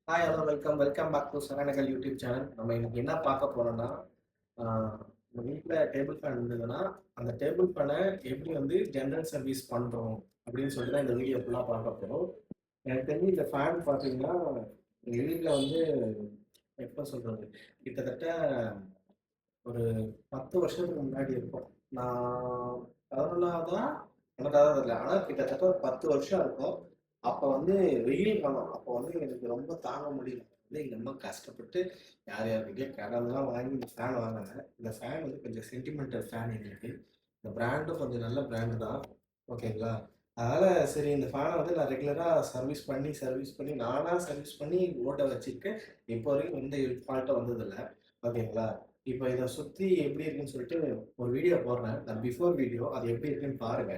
Hi hello welcome back to Saranagal YouTube channel. நம்ம இன்னைக்கு என்ன பார்க்க போறோம்னா, நம்ம வீட்டில் டேபிள் ஃபேன் இருந்ததுன்னா அந்த டேபிள் ஃபேனை எப்படி வந்து ஜென்ரல் சர்வீஸ் பண்ணுறோம் அப்படின்னு சொல்லிட்டு தான் இந்த வீடியோ ஃபுல்லாக பார்க்க போகிறோம். எனக்கு தெரிஞ்சு இந்த ஃபேன் பார்த்தீங்கன்னா எங்கள் வீட்டில் வந்து எப்போ சொல்கிறது, கிட்டத்தட்ட ஒரு 10 வருஷத்துக்கு முன்னாடி இருக்கும். நான் 11ஆவதா 12ஆவதா தெரியல, ஆனால் கிட்டத்தட்ட ஒரு 10 வருஷம் இருக்கும். அப்போ வந்து வெயில் காலம். அப்போ வந்து எனக்கு ரொம்ப தாங்க முடியல. வந்து எங்கள் அம்மா கஷ்டப்பட்டு யார் யார்கிட்டயோ கடன்லாம் வாங்கி இந்த ஃபேன் வாங்கினாங்க. இந்த ஃபேன் வந்து கொஞ்சம் சென்டிமெண்டல் ஃபேன் எங்களுக்கு. இந்த பிராண்டும் கொஞ்சம் நல்ல பிராண்டு தான். ஓகேங்களா? அதனால் சரி இந்த ஃபேனை வந்து நான் ரெகுலராக சர்வீஸ் பண்ணி நானாக சர்வீஸ் பண்ணி ஓட்ட வச்சுருக்கேன். இப்போ வரைக்கும் எந்த ஃபால்ட்டும் வந்ததில்லை. ஓகேங்களா? இப்போ இதை சுற்றி எப்படி இருக்குன்னு சொல்லிட்டு ஒரு வீடியோ போடுறேன். நான் பிஃபோர் வீடியோ அது எப்படி இருக்குன்னு பாருங்க.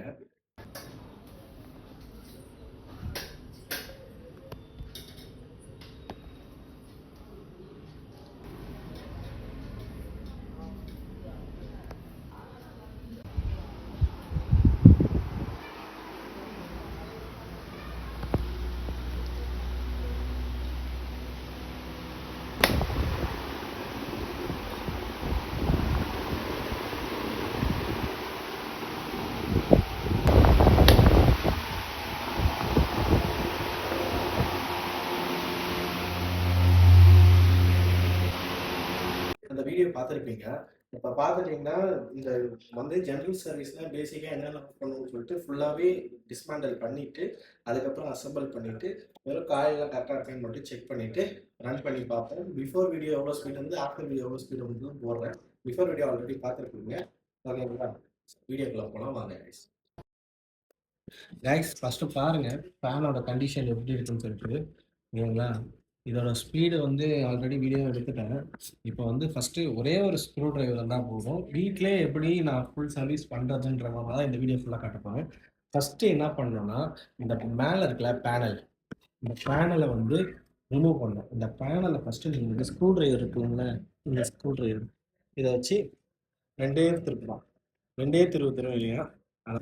அந்த வீடியோ பார்த்துருப்பீங்க. இப்போ பார்த்துட்டிங்கன்னா இந்த வந்து ஜென்ரல் சர்வீஸ்னால் பேசிக்காக என்னென்ன பண்ணணும்னு சொல்லிட்டு ஃபுல்லாகவே டிஸ்மேண்டல் பண்ணிவிட்டு அதுக்கப்புறம் அசம்பிள் பண்ணிவிட்டு வெறும் காயெல்லாம் கரெக்டாக இருக்கான்னு மட்டும் செக் பண்ணிவிட்டு ரன் பண்ணி பார்ப்பேன். பிஃபோர் வீடியோ எவ்வளோ ஸ்பீட் வந்து ஆஃப்டர் வீடியோ எவ்வளோ ஸ்பீட் வந்து போடுறேன். பிஃபோர் வீடியோ ஆல்ரெடி பார்த்துருப்பீங்க. ஓகேங்களா? வீடியோக்குள்ளே போகலாம் வாங்க கைஸ். கைஸ் ஃபஸ்ட்டு பாருங்கள் ஃபேனோட கண்டிஷன் எப்படி இருக்குன்னு சொல்லிட்டு. ஓகேங்களா? இதோட ஸ்பீடு வந்து ஆல்ரெடி வீடியோ எடுத்துட்டேன். இப்போ வந்து ஃபஸ்ட்டு ஒரே ஒரு ஸ்க்ரூ டிரைவர் தான் போகும். வீட்டிலே எப்படி நான் ஃபுல் சர்வீஸ் பண்ணுறதுன்ற மாதிரி தான் இந்த வீடியோ ஃபுல்லாக காட்டப்போங்க. ஃபஸ்ட்டு என்ன பண்ணணும்னா, இந்த மேலே இருக்குல்ல பேனல், இந்த பேனலை வந்து ரிமூவ் பண்ணணும். இந்த பேனலை ஃபஸ்ட்டு நீங்கள் இந்த ஸ்க்ரூ டிரைவர் இருக்குங்கள, இந்த ஸ்க்ரூ டிரைவர் இதை வச்சு ரெண்டே திருப்பலாம். ரெண்டே திருவு இல்லையா,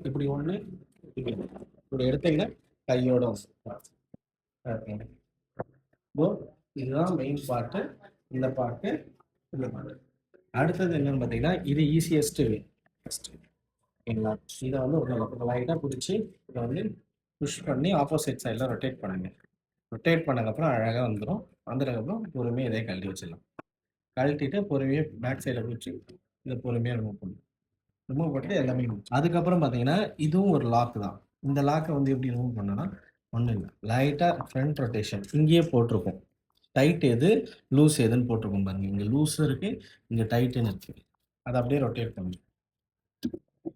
இப்படி ஒன்று இப்படி எடுத்தீங்கன்னா கையோட ஓகே. இதுதான் மெயின் பார்ட்டு. இந்த பார்ட்டு இந்த பார்ட்டு. அடுத்தது என்னன்னு பார்த்தீங்கன்னா, இது ஈஸியஸ்ட் வே. ஃபஸ்ட்டு ஓகேங்களா? இதை வந்து ஒரு லைட்டாக பிடிச்சி இதை வந்து புஷ் பண்ணி ஆப்போசிட் சைடில் ரொட்டேட் பண்ணுங்க. ரொட்டேட் பண்ணதுக்கப்புறம் அழகாக வந்துடும். வந்ததுக்கப்புறம் பொறுமையாக இதை கழட்டி வச்சிடலாம். கழட்டிட்டு பொறுமையாக பேக் சைடில் பிடிச்சி இதை பொறுமையாக ரிமூவ் பண்ணணும். ரிமூவ் பண்ணிட்டு எல்லாமே அதுக்கப்புறம் பார்த்தீங்கன்னா இதுவும் ஒரு லாக் தான். இந்த லாக்கை வந்து எப்படி ரிமூவ் பண்ணோன்னா, ஒன்றும் இல்லை, லைட்டாக ஃப்ரண்ட் ரொட்டேஷன் இங்கேயே போட்டிருக்கும். டைட் எது லூஸ் எதுன்னு போட்டிருக்கும் பாருங்க. இங்கே லூஸும் இருக்குது, இங்கே டைட்டுன்னு இருக்குது. அதை அப்படியே ரொட்டேட் பண்ணி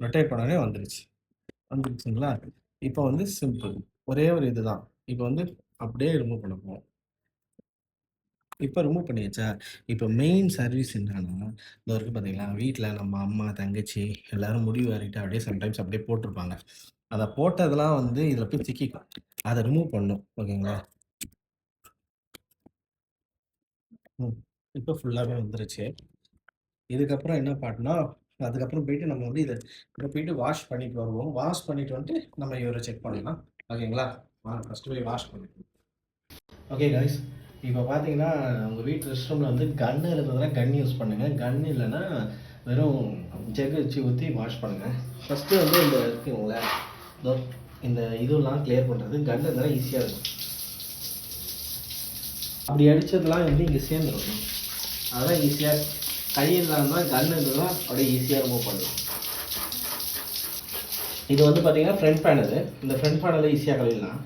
ரொட்டேட் பண்ணவே வந்துருச்சுங்களா? இப்போ வந்து சிம்பிள், ஒரே ஒரு இதுதான். இப்போ வந்து அப்படியே ரிமூவ் பண்ண போவோம். இப்போ ரிமூவ் பண்ணியாச்சா? இப்போ மெயின் சர்வீஸ் என்னன்னா, இந்த இருக்குது பார்த்தீங்களா, வீட்டில் நம்ம அம்மா தங்கச்சி எல்லோரும் முடிவு வாரிட்டு அப்படியே சம்டைம்ஸ் அப்படியே போட்டிருப்பாங்க. அதை போட்டதெல்லாம் வந்து இதில் போய் சிக்கிக்கும். அதை ரிமூவ் பண்ணும். ஓகேங்களா? இப்போ ஃபுல்லாகவே வந்துருச்சு. இதுக்கப்புறம் என்ன பாட்டுனா, அதுக்கப்புறம் போயிட்டு நம்ம வந்து இதை இப்போ போயிட்டு வாஷ் பண்ணிட்டு வருவோம். வாஷ் பண்ணிட்டு வந்துட்டு நம்ம இவரை செக் பண்ணலாம். ஓகேங்களா? ஃபஸ்ட்டு போய் வாஷ் பண்ணிடுவோம். ஓகே கைஸ், இப்போ பார்த்தீங்கன்னா உங்கள் வீட்டு ரெஸ்ட் ரூமில் வந்து கன்று இருந்ததுன்னா கன் யூஸ் பண்ணுங்கள். கன் இல்லைன்னா வெறும் ஜெக் வச்சு ஊற்றி வாஷ் பண்ணுங்கள். ஃபஸ்ட்டு வந்து இந்த இருக்குங்களே இந்த இதெல்லாம் கிளியர் பண்ணுறது கன் இருந்தால் ஈஸியாக இருக்கும். அப்படி அடித்ததுலாம் வந்து இங்கே சேர்ந்துடும். அதெல்லாம் ஈஸியாக கையில் இல்லாமல் கன் இருந்ததுலாம் அப்படியே ஈஸியாக ரிமூவ் பண்ணலாம். இது வந்து பார்த்தீங்கன்னா ஃப்ரண்ட் பேனல். இந்த ஃப்ரண்ட் பேனலை ஈஸியாக கழுவிடலாம்.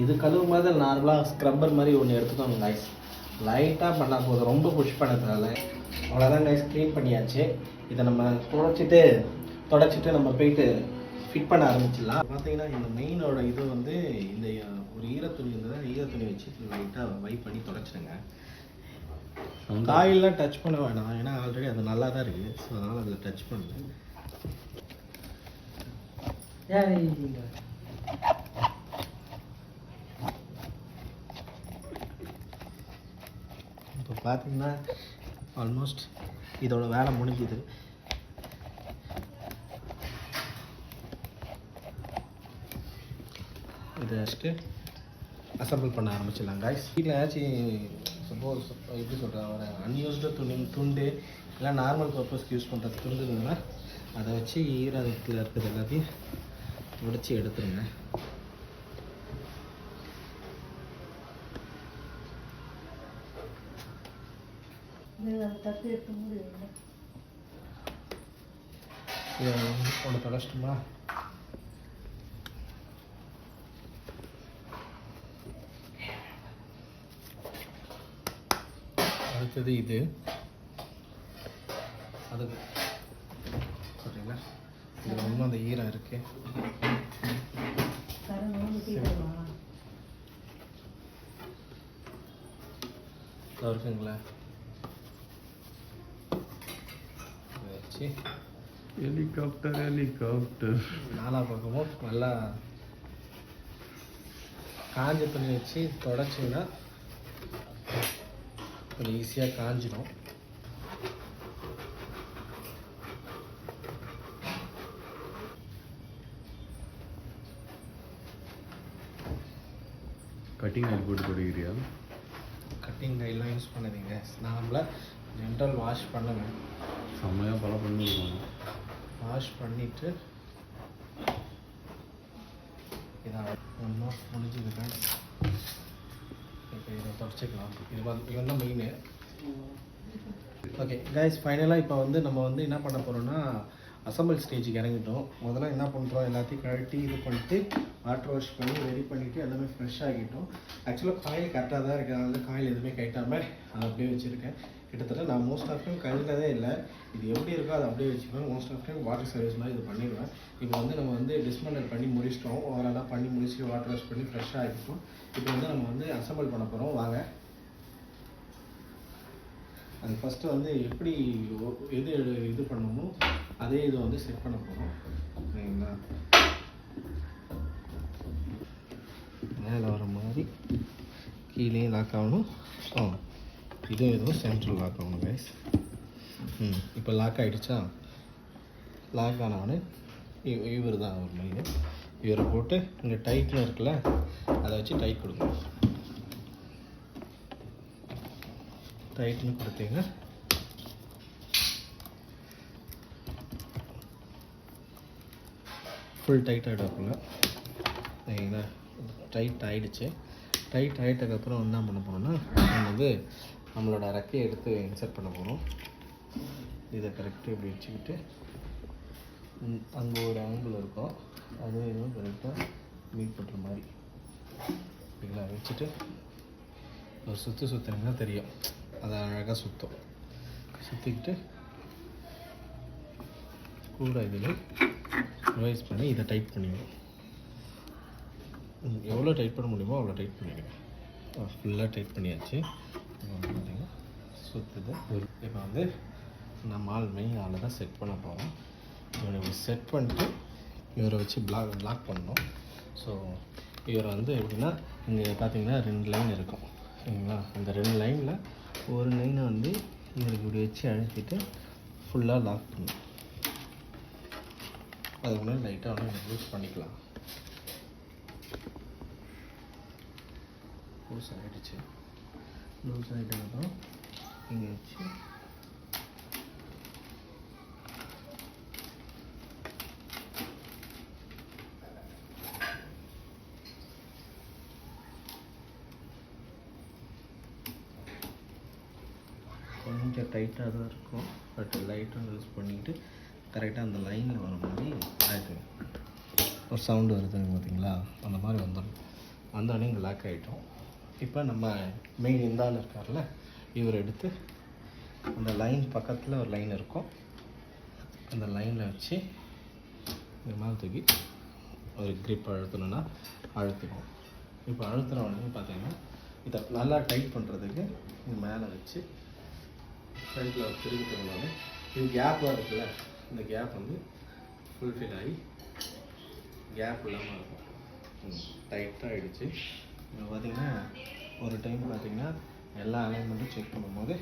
இது கழுவும் போது நார்மலாக ஸ்க்ரப்பர் மாதிரி ஒன்று எடுத்துக்கோங்க கைஸ். லைட்டாக பண்ணால் போதும், ரொம்ப புஷ் பண்ணதுனால. அவ்வளோதான் கைஸ், க்ளீன் பண்ணியாச்சு. இதை நம்ம தொடச்சிட்டு நம்ம போயிட்டு ஃபிட் பண்ண ஆரம்பிச்சிடலாம். பார்த்தீங்கன்னா இந்த மெயினோட இது வந்து இந்த ஒரு ஈரத்துணி இருந்ததுன்னா ஈரத்துணி வச்சு லைட்டாக வைப் பண்ணி தொடச்சிடுங்க. காயிலெலாம் டச் பண்ண வேணாம், ஏன்னா ஆல்ரெடி அது நல்லா தான் இருக்குது. ஸோ அதனால் அதில் டச் பண்ணுங்க. இப்போ பார்த்தீங்கன்னா ஆல்மோஸ்ட் இதோட வேலை முடிஞ்சுது. இதை வச்சுட்டு அசம்பிள் பண்ண ஆரம்பிச்சிடலாம் காய்ஸ். வீட்டில் ஏதாச்சும் சப்போஸ் எப்படி சொல்கிறேன், ஒரு அன்யூஸ்டு துண்டு இல்லை நார்மல் பர்பஸ்க்கு யூஸ் பண்ணுறது துண்டுதுன்னா அதை வச்சு ஈரத்தில் இருக்கிறது எல்லாத்தையும் உடைச்சி எடுத்துருங்க. ஒன்று தொடச்சிட்டுமா? அடுத்தது இது அதுக்கு சொல்கிறீங்களா, இது இன்னும் அந்த ஈரம் இருக்குது. இருக்குங்களா வச்சு ஹெலிகாப்டர் நாலா பக்கமும் நல்லா காஞ்ச துணி வச்சு தொடச்சிங்கன்னா கொஞ்சம் ஈஸியாக காஞ்சிடும். கட்டிங் ஆயில் போட்டு கொடுக்குறியா? கட்டிங் ஆயிலாம் யூஸ் பண்ணாதீங்க. நார்மலாக ஜென்ரல் வாஷ் பண்ணுவேன். செம்மையாக பல பண்ணிடுவாங்க. வாஷ் பண்ணிவிட்டு இதான் ஒன்றும் முடிஞ்சதுக்கேன். இப்போ இதை தொடச்சிக்கலாம். இது தான் மெயினு. ஓகே கைஸ், ஃபைனலாக இப்போ வந்து நம்ம வந்து என்ன பண்ண போகிறோம்னா அசம்பிள் ஸ்டேஜுக்கு இறங்கிட்டோம். முதல்ல என்ன பண்ணுறோம், எல்லாத்தையும் கழட்டி இது பண்ணிட்டு வாட்டர் வாஷ் பண்ணி ரெடி பண்ணிவிட்டு எல்லாமே ஃப்ரெஷ் ஆகிட்டோம். ஆக்சுவலாக காயில் கரெக்டாக தான் இருக்குது, அதனால காயில் எதுவுமே கட்டாமல் அதை அப்படியே வச்சுருக்கேன். கிட்டத்தட்ட நான் மோஸ்ட் ஆஃப் டைம் கழுவினதே இல்லை. இது எப்படி இருக்கோ அதை அப்படியே வச்சுப்பேன். Most of time water service மாதிரி இது பண்ணிடுவேன். இப்போ வந்து நம்ம வந்து டிஸ்மேண்டில் பண்ணி முடிச்சிட்டோம். ஓவராலாக பண்ணி முடிச்சுட்டு வாட்டர் வாஷ் பண்ணி ஃப்ரெஷ்ஷாக ஆகிட்டோம். இப்போ வந்து நம்ம வந்து அசம்பிள் பண்ண போகிறோம். வாங்க. அது ஃபஸ்ட்டு வந்து எப்படி எது இது பண்ணணுமோ அதே இதை வந்து செட் பண்ண போகிறோம். சரிங்களா, மேலே வர மாதிரி கீழே லாக் ஆகணும். இதுவும் சென்ட்ரல் லாக் ஆகணும் கைஸ். இப்போ லாக் ஆகிடுச்சா? லாக் ஆனவொடனே இவர் தான் ஒரு மெயின். இவரை போட்டு இங்கே டைட்னு இருக்குல்ல, அதை வச்சு டைட் கொடுக்கணும். டைட்னு கொடுத்தீங்க ஃபுல் டைட் ஆகிடக்குள்ள. சரிங்களா, டைட் ஆகிடுச்சு. டைட் ஆகிட்டதுக்கப்புறம் என்ன பண்ண போகிறோம்னா நம்ம வந்து நம்மளோட ரெக்கையை எடுத்து இன்சர்ட் பண்ண போகிறோம். இதை கரெக்டாக இப்படி வச்சுக்கிட்டு அங்கே ஒரு ஆங்கிள் இருக்கும், அதுவும் இதுவும் கரெக்டாக மீட் பண்ணுற மாதிரி இப்படிங்களா வச்சுட்டு ஒரு சுற்றிங்கன்னா தெரியும். அதை அழகாக சுற்றிக்கிட்டு கூட இதில் ரிவைஸ் பண்ணி இதை டைட் பண்ணிடுவோம். எவ்வளோ டைட் பண்ண முடியுமோ அவ்வளோ டைட் பண்ணிடுவோம். ஃபுல்லாக டைட் பண்ணியாச்சு. பார்த்தீங்கன்னா சுற்றுது. இப்போ வந்து நம்ம மெயின் ஆளை தான் செட் பண்ண போகிறோம். இவரை செட் பண்ணிட்டு இவரை வச்சு பிளாக் பண்ணணும். ஸோ இவரை வந்து எப்படின்னா இங்கே பார்த்தீங்கன்னா 2 லைன் இருக்கும். சரிங்களா, அந்த 2 லைனில் ஒரு லைனை வந்து இவருக்கு இப்படி வச்சு அழுத்திட்டு ஃபுல்லாக லாக் பண்ணணும். அதுக்கு முன்னாடி லைட்டாக ஒன்று லூஸ் பண்ணிக்கலாம். லூஸ் ஆகிடுச்சு. லூஸ் ஆகிட்டதுக்கப்புறம் இங்கே வச்சு கொஞ்சம் டைட்டாக தான் இருக்கும். பட் லைட்டாக யூஸ் பண்ணிவிட்டு கரெக்டாக அந்த லைனில் வர மாதிரி ஆகிடும். ஒரு சவுண்டு வருதுங்க பார்த்தீங்களா, அந்த மாதிரி வந்துடும். வந்தோடனே இங்கே லாக் ஆகிட்டோம். இப்போ நம்ம மெயின் இந்த ஆள் இருக்கார்ல, இவர் எடுத்து அந்த லைன் பக்கத்தில் ஒரு லைன் இருக்கும், அந்த லைனில் வச்சு இந்த மாதிரி தூக்கி ஒரு க்ரிப் அழுத்தணுன்னா அழுத்திடும். இப்போ அழுத்தின உடனே பார்த்தீங்கன்னா இதை நல்லா டைட் பண்ணுறதுக்கு இது மேலே வச்சு ஃப்ரண்ட்டில் திரும்பிட்டோம்னாலே இது கேப்பாக இருக்குல்ல, இந்த கேப் வந்து ஃபுல்ஃபில் ஆகி கேப் இல்லாமல் இருக்கும். டைட்டாக ஆகிடுச்சு. இப்போ பார்த்திங்கன்னா ஒரு டைம் பார்த்திங்கன்னா எல்லா அலைன்மெண்ட்டும் செக் பண்ணும்போது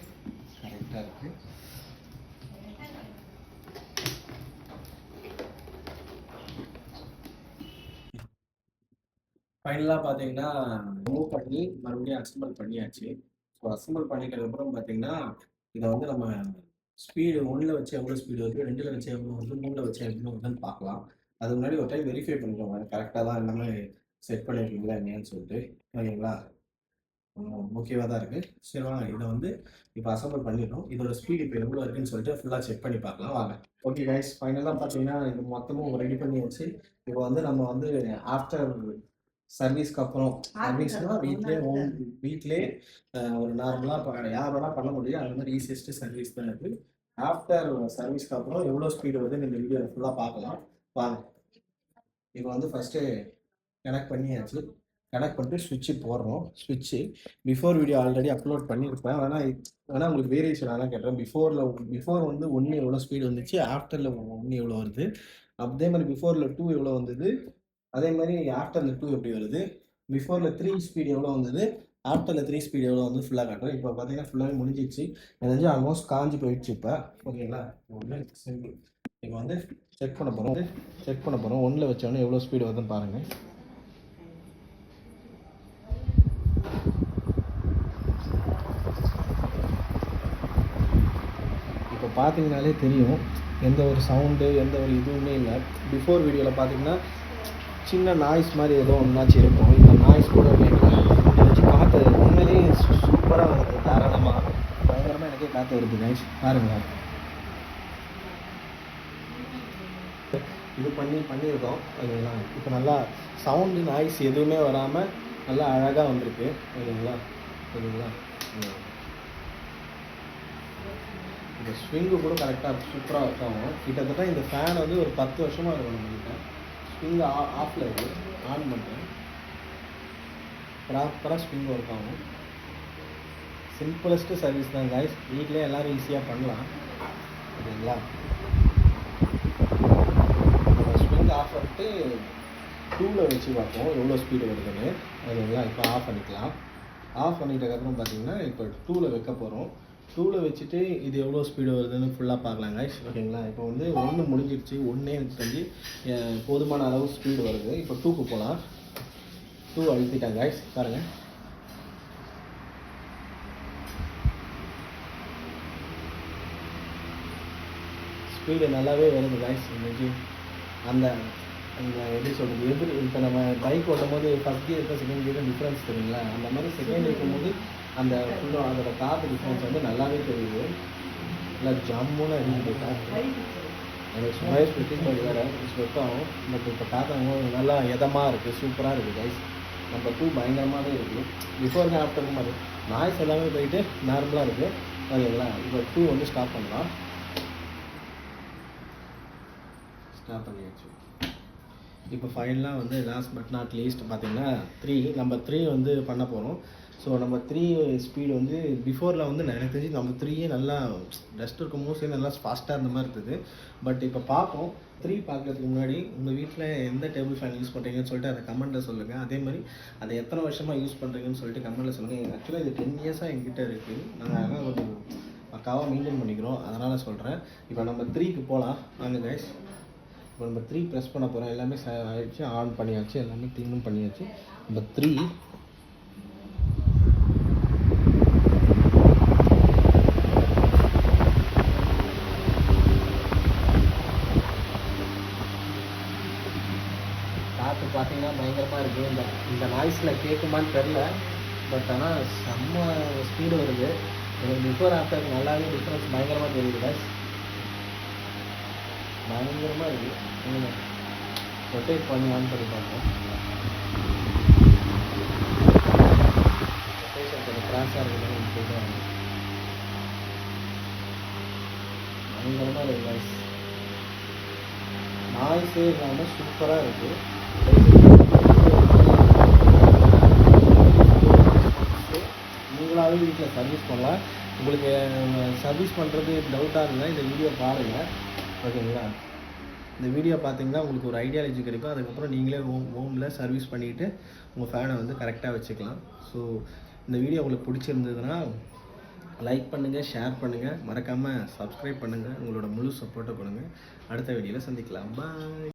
கரெக்டாக இருக்குது. ஃபைனலாக பார்த்தீங்கன்னா ரிமூவ் பண்ணி மறுபடியும் அசெம்பிள் பண்ணியாச்சு. ஸோ அசெம்பிள் பண்ணிட்டதுக்கப்புறம் பார்த்தீங்கன்னா, இதை வந்து நம்ம ஸ்பீடு 1ல வச்சு எவ்வளோ ஸ்பீடு வருது, 2ல வச்சு எவ்வளோ வருது, 3ல வச்சு எவ்வளோ வருதுன்னு பார்க்கலாம். அதுக்கு முன்னாடி ஒரு டைம் வெரிஃபை பண்ணிக்கோங்க. கரெக்டாக தான் எல்லாமே செட் பண்ணியிருக்கீங்களா இல்லையான்னு சொல்லிட்டு. ஓகேங்களா? ஓகேவா தான் இருக்குது. சரி வாங்க இதை வந்து இப்போ அசெம்பிள் பண்ணிட்டோம். இதோட ஸ்பீடு இப்போ எவ்வளோ இருக்குன்னு சொல்லிட்டு ஃபுல்லாக செக் பண்ணி பார்க்கலாம் வாங்க. ஓகே கைஸ், ஃபைனலாக பார்த்தீங்கன்னா இது மொத்தமும் ரெடி பண்ணி வச்சு இப்போ வந்து நம்ம வந்து ஆஃப்டர் சர்வீஸ்க்கு அப்புறம் சர்வீஸ்னா வீட்லயே ஒரு நார்மலாக யார் வேணா பண்ண முடியும். அது மாதிரி ஈஸியஸ்ட் சர்வீஸ் தான் இது. ஆஃப்டர் சர்வீஸ்க்கு அப்புறம் எவ்வளோ ஸ்பீடு வந்து இந்த வீடியோ ஃபுல்லாக பார்க்கலாம் வாங்க. இப்போ வந்து ஃபஸ்ட்டு கனெக்ட் பண்ணியாச்சு. கனெக்ட் பண்ணிட்டு சுவிட்சு போடுறோம். சுவிட்சு பிஃபோர் வீடியோ ஆல்ரெடி அப்லோட் பண்ணியிருப்பேன். ஆனால் உங்களுக்கு வேரியேஷன் ஆனால் கேட்டேன். பிஃபோர் வந்து 1 எவ்வளோ ஸ்பீடு வந்துச்சு, ஆஃப்டரில் 1 எவ்வளோ வருது, அதே மாதிரி பிஃபோரில் 2 எவ்வளோ வந்தது, அதே மாதிரி ஆஃப்டரில் 2 எப்படி வருது, பிஃபோரில் 3 ஸ்பீடு எவ்வளோ வந்தது, ஆஃப்டரில் 3 ஸ்பீடு எவ்வளோ வந்து ஃபுல்லாக காட்டுறோம். இப்போ பார்த்தீங்கன்னா ஃபுல்லாகவே முடிஞ்சிச்சு. எனக்கு ஆல்மோஸ்ட் காஞ்சி போயிடுச்சு இப்போ. ஓகேங்களா? சிம்பிள். இப்போ வந்து செக் பண்ண போகிறோம். 1ல் வச்சோன்னே எவ்வளோ ஸ்பீடு வருதுன்னு பாருங்கள். இப்போ பார்த்தீங்கனாலே தெரியும் எந்த ஒரு சவுண்டு எந்த ஒரு இதுவுமே இல்லை. பிஃபோர் வீடியோவில் பார்த்தீங்கன்னா சின்ன நாய்ஸ் மாதிரி ஏதோ ஒன்றாச்சும் இருக்கும். இந்த நாய்ஸ் கூட கேட்கல. ஏதாச்சும் காற்று உண்மையிலேயே சூப்பராக வருது. தாராளமாக பயங்கரமாக எனக்கே காற்று வருது கைஸ் பாருங்களேன். இது பண்ணியிருக்கோம். ஓகேங்களா? இப்போ நல்லா சவுண்டு நாய்ஸ் எதுவுமே வராமல் நல்லா அழகாக வந்திருக்கு. ஓகேங்களா? இந்த ஸ்விங்கு கூட கரெக்டாக சூப்பராக ஒர்க் ஆகும். கிட்டத்தட்ட இந்த ஃபேன் வந்து ஒரு 10 வருஷமாக இருக்கும் நம்மகிட்ட. ஸ்விங் ஆஃபில் இருக்குது, ஆன் பண்ணுறேன். ப்ராப்பராக ஸ்விங் ஒர்க் ஆகும். சிம்பிளஸ்ட்டு சர்வீஸ் தான் கைஸ். வீட்டிலே எல்லோரும் ஈஸியாக பண்ணலாம். ஓகேங்களா? ஸ்விங் ஆஃப் பண்ணிட்டு 2ல் வச்சு பார்ப்போம் எவ்வளோ ஸ்பீடு வருதுன்னு. ஓகேங்களா? இப்போ ஆஃப் பண்ணிக்கலாம். ஆஃப் பண்ணிட்டதுக்கப்புறம் பார்த்தீங்கன்னா இப்போ 2ல் வைக்க போகிறோம். 2ல் வச்சுட்டு இது எவ்வளோ ஸ்பீடு வருதுன்னு ஃபுல்லாக பார்க்கலாம் கைஸ். ஓகேங்களா? இப்போ வந்து 1 முடிஞ்சிடுச்சு. 1 எனக்கு தெரிஞ்சு போதுமான அளவு ஸ்பீடு வருது. இப்போ 2க்கு போகலாம். 2 அழுத்திட்டாங்க கைஸ் பாருங்கள். ஸ்பீடு நல்லாவே வருது கைஸ். இன்னைக்கு அந்த எப்படி சொல்கிறது, இப்போ நம்ம பைக் ஓட்டும் போது ஃபஸ்ட் கியருக்கு செகண்ட் கியருக்கு டிஃப்ரென்ஸ் தெரியுங்களா? அந்த மாதிரி செகண்ட் இருக்கும்போது அந்த ஃபுல்லாக அதோட காற்று டிஃப்ரென்ஸ் வந்து நல்லாவே தெரியுது. நல்லா ஜம்முன்னு அடிக்குது காற்று. எனக்கு சும்மாவே ஸ்வெட்டிங் மாதிரி வேறு ஸ்வெட் ஆகும். பட் இப்போ காற்று நல்லா இதமாக இருக்குது, சூப்பராக இருக்குது கைஸ். நம்ம 2 பயங்கரமாகவே இருக்குது. பிஃபோருக்கு ஆஃப்டருக்கு மாதிரி நாய்ஸ் எல்லாமே போயிட்டு நார்மலாக இருக்குது. ஓகேங்களா? இப்போ 2 வந்து ஸ்டாப் பண்ணலாம். ஸ்டாப் பண்ணியாச்சு. இப்போ ஃபைனலாக வந்து லாஸ்ட் பட் நாட் லீஸ்ட் பார்த்தீங்கன்னா 3 நம்ம 3 வந்து பண்ண போகிறோம். ஸோ நம்ம 3 ஸ்பீடு வந்து பிஃபோரில் வந்து எனக்கு தெரிஞ்சு நம்ம 3 நல்லா டஸ்ட் இருக்கும் மோஸ்ட்லி நல்லா ஃபாஸ்ட்டாக இருந்த மாதிரி இருந்தது. பட் இப்போ பார்ப்போம். 3 பார்க்குறதுக்கு முன்னாடி உங்கள் வீட்டில் எந்த டேபிள் ஃபேன் யூஸ் பண்ணுறீங்கன்னு சொல்லிட்டு அதை கமெண்ட்டில் சொல்லுங்கள். அதே மாதிரி அதை எத்தனை வருஷமாக யூஸ் பண்ணுறீங்கன்னு சொல்லிட்டு கமெண்ட்டில் சொல்லுங்கள். ஆக்சுவலாக இது 10 இயர்ஸாக எங்கிட்ட இருக்குது. நாங்கள் அதெல்லாம் கொஞ்சம் பக்காவாக மெயின்டைன் பண்ணிக்கிறோம். அதனால் சொல்கிறேன். இப்போ நம்ம 3க்கு போகலாம் வாங்க கைஸ். இப்போ நம்ம 3 ப்ரெஸ் பண்ண போகிறோம். எல்லாமே ஆகிடுச்சு, ஆன் பண்ணியாச்சு, எல்லாமே க்ளீனும் பண்ணியாச்சு. நம்ம 3 காற்று பார்த்தீங்கன்னா பயங்கரமாக இருக்குது. இந்த நாய்ஸில் கேட்குமான்னு தெரில. பட் ஆனால் செம்ம ஸ்பீடு வருது. எனக்கு பிஃபோர் ஆஃப்டர் நல்லாவே டிஃப்ரென்ஸ் பயங்கரமாக தெரியுது கைஸ். பயங்கரமாக இருக்குது. ரொட்டேட் பண்ணி ஆன் பண்ணி பார்ப்போம். ரொட்டேஷன் கொஞ்சம் கிராஸாக இருக்குதுன்னு சொல்லுவாங்க. பயங்கரமாக இருக்குது கைஸ். நாய்ஸே இல்லாமல் சூப்பராக இருக்குது. நீங்களாகவே வீட்டில் சர்வீஸ் பண்ணலாம். உங்களுக்கு சர்வீஸ் பண்ணுறது டவுட்டாக இருந்தால் இந்த வீடியோ பாருங்கள். ஓகேங்களா? இந்த வீடியோ பார்த்தீங்கன்னா உங்களுக்கு ஒரு ஐடியாலஜி கிடைக்கும். அதுக்கப்புறம் நீங்களே ஹோமில் சர்வீஸ் பண்ணிவிட்டு உங்கள் ஃபேனை வந்து கரெக்டாக வச்சுக்கலாம். ஸோ இந்த வீடியோ உங்களுக்கு பிடிச்சிருந்ததுன்னா லைக் பண்ணுங்கள், ஷேர் பண்ணுங்கள், மறக்காமல் சப்ஸ்கிரைப் பண்ணுங்கள். உங்களோட முழு சப்போர்ட்டை கொடுங்க. அடுத்த வீடியோவில் சந்திக்கலாம். பாய்.